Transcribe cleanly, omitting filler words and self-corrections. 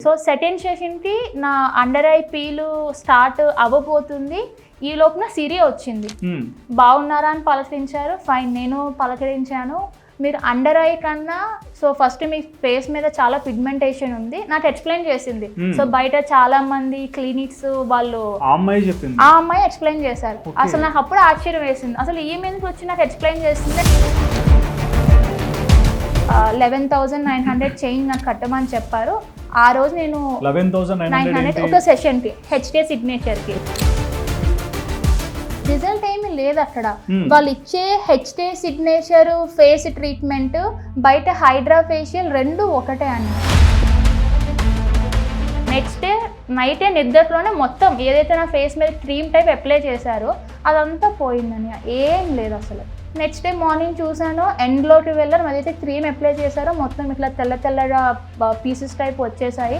So second సెషన్కి నా under eye peel start అవ్వబోతుంది. ఈ లోపున సిరి వచ్చింది. బాగున్నారా అని పలకరించారు. ఫైన్, నేను పలకరించాను. మీరు అండర్ ఐ కన్నా సో ఫస్ట్ మీ ఫేస్ మీద చాలా పిగ్మెంటేషన్ ఉంది నాకు ఎక్స్ప్లెయిన్ చేసింది. సో బయట చాలా మంది క్లినిక్స్ వాళ్ళు ఆ అమ్మాయి ఎక్స్ప్లెయిన్ చేశారు. అసలు నాకు అప్పుడు ఆశ్చర్యం వేసింది, అసలు ఈ మీద వచ్చి నాకు ఎక్స్ప్లెయిన్ చేసింది. 11,900 చేంజ్ నాకు కట్టమని చెప్పారు. ఆ రోజు నేను 11,900 ఒక సెషన్కి హెచ్కే సిగ్నేచర్కి. రిజల్ట్ ఏమీ లేదు అక్కడ. వాళ్ళు ఇచ్చే హెచ్కే సిగ్నేచర్ ఫేస్ ట్రీట్మెంట్ బయట హైడ్రా ఫేషియల్ రెండు ఒకటే అని. నెక్స్ట్ డే నైటే నిద్రలోనే మొత్తం ఏదైతే నా ఫేస్ మీద క్రీమ్ టైప్ అప్లై చేశారో అదంతా పోయిందని, ఏం లేదు అసలు. నెక్స్ట్ డే మార్నింగ్ చూసాను, ఎండ్లోకి వెళ్ళారు, అదైతే క్రీమ్ అప్లై చేశారో మొత్తం ఇట్లా తెల్ల తెల్లగా పీసెస్ టైప్ వచ్చేసాయి.